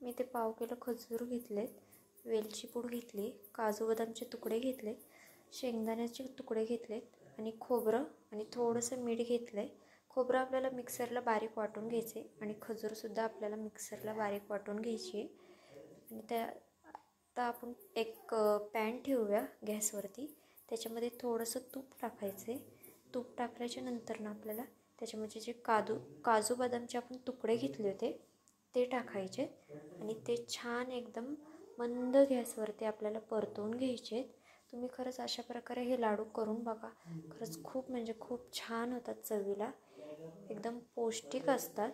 मी ते पाव किलो खजूर घेतलेत, वेलची पूड घेतली, काजू बदामचे तुकडे घेतले, शेंगदाण्याचे तुकडे घेतलेत आणि खोबरं आणि थोडंसं मीठ घेतलं आहे. खोबरं आपल्याला मिक्सरला बारीक वाटून घ्यायचे आणि खजूरसुद्धा आपल्याला मिक्सरला बारीक वाटून घ्यायची. आणि आता आपण एक पॅन ठेवूया गॅसवरती. त्याच्यामध्ये थोडंसं तूप टाकायचे. तूप टाकल्याच्या नंतर ना आपल्याला त्याच्यामध्ये जे काजू बदामचे आपण तुकडे घेतले होते ते टाकायचे आणि ते छान एकदम मंद गॅसवरती आपल्याला परतवून घ्यायचे. तुम्ही खरंच अशा प्रकारे हे लाडू करून बघा. खरंच खूप म्हणजे खूप छान होतात, चवीला एकदम पौष्टिक असतात.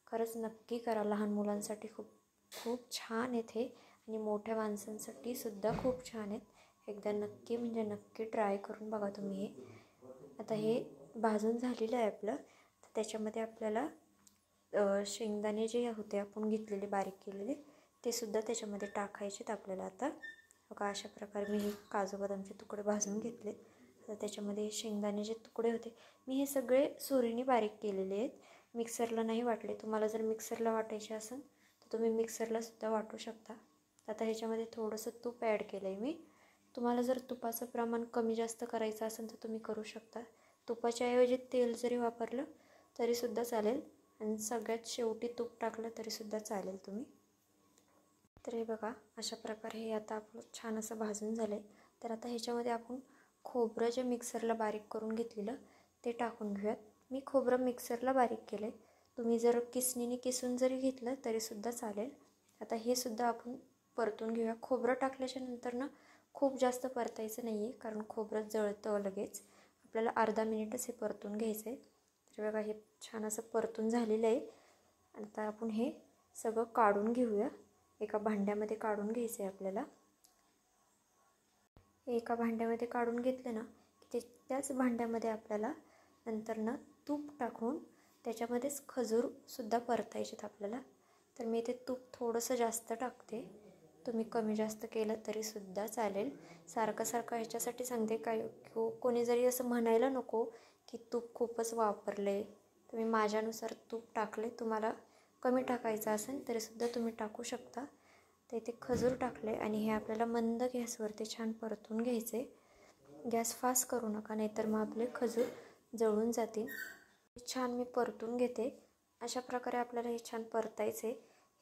खरंच नक्की करा. लहान मुलांसाठी खूप खूप छान आहेत हे आणि मोठ्या माणसांसाठी सुद्धा खूप छान आहेत. एकदा नक्की म्हणजे नक्की ट्राय करून बघा तुम्ही हे. आता हे भाजून झालेलं आहे आपलं. तर त्याच्यामध्ये आपल्याला शेंगदाणे जे होते आपण घेतलेले बारीक केलेले ते सुद्धा त्याच्यामध्ये टाकायचेत आपल्याला. आता बघा अशा प्रकारे मी हे काजू बदामचे तुकडे भाजून घेतले. आता त्याच्यामध्ये शेंगदाणे जे तुकडे होते मी हे सगळे सुरीने बारीक केलेले आहेत, मिक्सरला नाही वाटले. तुम्हाला जर मिक्सरला वाटायचे असेल तर तुम्ही मिक्सरला सुद्धा वाटू शकता. आता ह्याच्यामध्ये थोडंसं तूप ॲड केलं आहे मी. तुम्हाला जर तुपाचं प्रमाण कमी जास्त करायचं असेल तर तुम्ही करू शकता. तुपाच्या ऐवजी तेल जरी वापरलं तरीसुद्धा चालेल आणि सगळ्यात शेवटी तूप टाकलं तरीसुद्धा चालेल तुम्ही. तर हे बघा अशा प्रकारे हे आता आपलं छान असं भाजून झालं आहे. तर आता ह्याच्यामध्ये आपण खोबरं जे मिक्सरला बारीक करून घेतलेलं ते टाकून घेऊयात. मी खोबरं मिक्सरला बारीक केलं आहे. तुम्ही जर किसणीने किसून जरी घेतलं तरीसुद्धा चालेल. आता हे सुद्धा आपण परतून घेऊया. खोबरं टाकल्याच्या नंतर ना खूप जास्त परतायचं नाही आहे, कारण खोबरं जळतं लगेच. आपल्याला अर्धा मिनिटच हे परतून घ्यायचं आहे. तर बघा हे छान असं परतून झालेलं आहे. आता आपण हे सगळं काढून घेऊया. एका भांड्यामध्ये काढून घ्यायचं आहे आपल्याला. एका भांड्यामध्ये काढून घेतलं ना की त्याच भांड्यामध्ये आपल्याला नंतर ना तूप टाकून त्याच्यामध्येच खजूरसुद्धा परतायचेत आपल्याला. तर मी ते तूप थोडंसं जास्त टाकते. तुम्ही कमी जास्त केलं तरीसुद्धा चालेल. सारखं सारखं ह्याच्यासाठी सांगते काय कोणी जरी असं म्हणायला नको की तूप खूपच वापरले. तुम्ही माझ्यानुसार तूप टाकले. तुम्हाला कमी टाकायचं असेल तरीसुद्धा तुम्ही टाकू शकता. तर इथे खजूर टाकले आणि हे आपल्याला मंद गॅसवरती छान परतून घ्यायचे. गॅस फास्ट करू नका, नाहीतर मग आपले खजूर जळून जातील. छान मी परतून घेते. अशा प्रकारे आपल्याला हे छान परतायचे.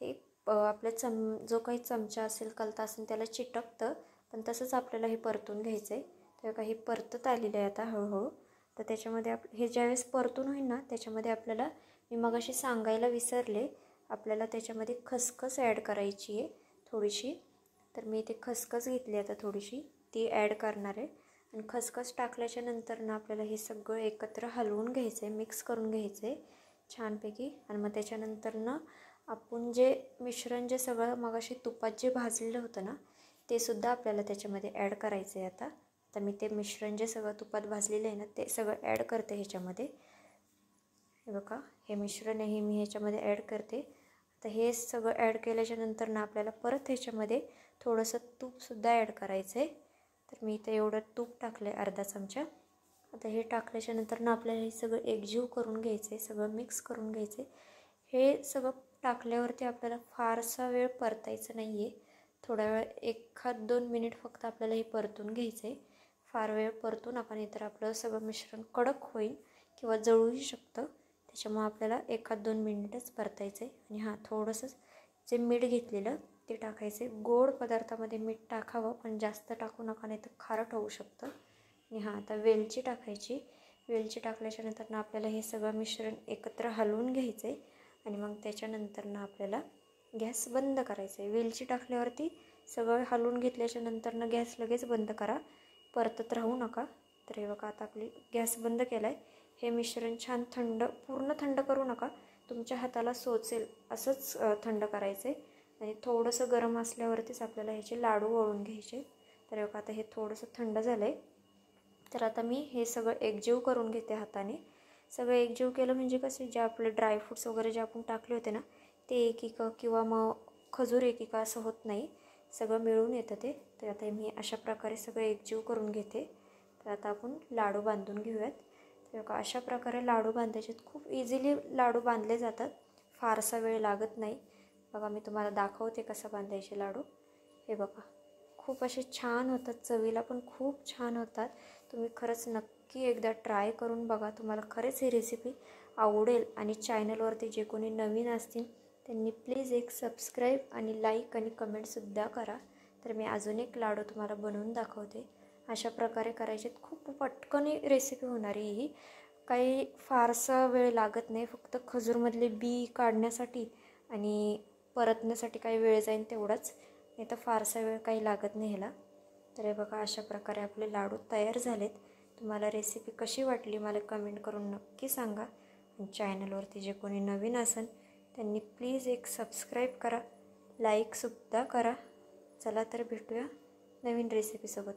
हे आपल्या जो काही चमचा असेल कलता असेल त्याला चिटकतं, पण तसंच आपल्याला हे परतून घ्यायचं आहे. तर काही परतत आलेलं आहे आता हळूहळू. तर त्याच्यामध्ये हे ज्यावेळेस परतून होईल ना त्याच्यामध्ये आपल्याला मी मगाशी सांगायला विसरले, आपल्याला त्याच्यामध्ये खसखस ॲड करायची आहे थोडीशी. तर मी ते खसखस घेतली आता थोडीशी, ती ॲड करणार आहे. आणि खसखस टाकल्याच्या नंतर ना आपल्याला हे सगळं एकत्र हलवून घ्यायचं आहे, मिक्स करून घ्यायचं आहे छानपैकी. आणि मग त्याच्यानंतर ना आपण जे मिश्रण जे सगळं मगाशी तुपात जे भाजलेलं होतं ना ते सुद्धा आपल्याला त्याच्यामध्ये ॲड करायचं आहे. आता मी ते मिश्रण जे सगळं तुपात भाजलेलं आहे ना ते सगळं ॲड करते ह्याच्यामध्ये. हे बघा हे मिश्रण आहे, हे मी ह्याच्यामध्ये ॲड करते. आता हे सगळं ॲड केल्याच्या नंतर ना आपल्याला परत ह्याच्यामध्ये थोडंसं तूपसुद्धा ॲड करायचं आहे. तर मी इथं एवढं तूप टाकलं आहे, अर्धा चमचा. आता हे टाकल्याच्या नंतर ना आपल्याला हे सगळं एकजीव करून घ्यायचं आहे, सगळं मिक्स करून घ्यायचं आहे. हे सगळं टाकल्यावरती आपल्याला फारसा वेळ परतायचं नाही आहे. थोडा वेळ 1-2 मिनिट फक्त आपल्याला हे परतून घ्यायचं आहे. फार वेळ परतू नका, नाही तर आपलं सगळं मिश्रण कडक होईल किंवा जळूही शकतं. त्याच्यामुळे आपल्याला 1-2 मिनिटच परतायचं आहे. आणि हां थोडंसं जे मीठ घेतलेलं ते टाकायचे. गोड पदार्थामध्ये मीठ टाकावं, पण जास्त टाकू नका, नाही तर खारट होऊ शकतं. आणि हां आता वेलची टाकायची. वेलची टाकल्याच्या नंतर ना आपल्याला हे सगळं मिश्रण एकत्र हलवून घ्यायचं आहे. आणि मग त्याच्यानंतर ना आपल्याला गॅस बंद करायचं आहे. वेलची टाकल्यावरती सगळं हलवून घेतल्याच्या नंतर ना गॅस लगेच बंद करा, परतत राहू नका. तर हे बघा आता आपली गॅस बंद केला आहे. हे मिश्रण छान पूर्ण थंड करू नका, तुमच्या हाताला सोचेल असंच थंड करायचं आहे. आणि थोडंसं गरम असल्यावरतीच आपल्याला ह्याचे लाडू वळून घ्यायचे. तर बघा आता हे थोडंसं थंड झालं आहे. तर आता मी हे सगळं एकजीव करून घेते हाताने. सगळं एकजीव केलं म्हणजे कसे जे आपले ड्रायफ्रूट्स वगैरे जे आपण टाकले होते ना ते एकीका किंवा मग खजूर एकीका असं होत नाही, सगळं मिळून येतं ते. तर आता मी अशा प्रकारे सगळं एकजीव करून घेते. तर आता आपण लाडू बांधून घेऊयात. तर बघा अशा प्रकारे लाडू बांधायचे. खूप इझिली लाडू बांधले जातात, फारसा वेळ लागत नाही. बघा मी तुम्हाला दाखवते कसं बांधायचे लाडू. हे बघा खूप असे छान होतात, चवीला पण खूप छान होतात. तुम्ही खरंच नक्की एकदा ट्राय करून बघा, तुम्हाला खरंच ही रेसिपी आवडेल. आणि चॅनलवरती जे कोणी नवीन असतील त्यांनी प्लीज एक सबस्क्राईब आणि लाईक आणि कमेंटसुद्धा करा. तर मी अजून एक लाडू तुम्हाला बनवून दाखवते. अशा प्रकारे करायचे, खूप पटकन रेसिपी होणारी ही, काही फारसा वेळ लागत नाही. फक्त खजूरमधले बी काढण्यासाठी आणि परतण्यासाठी काही वेळ जाईल तेवढाच, नाही तर फारसा वेळ काही लागत नाही ह्याला. तर हे बघा अशा प्रकारे आपले लाडू तयार झालेत. तुम्हाला रेसिपी कशी वाटली मला कमेंट करून नक्की सांगा. आणि चॅनलवरती जे कोणी नवीन असेल त्यांनी प्लीज एक सबस्क्राईब करा, लाईकसुद्धा करा. चला तर भेटूया नवीन रेसिपीसोबत.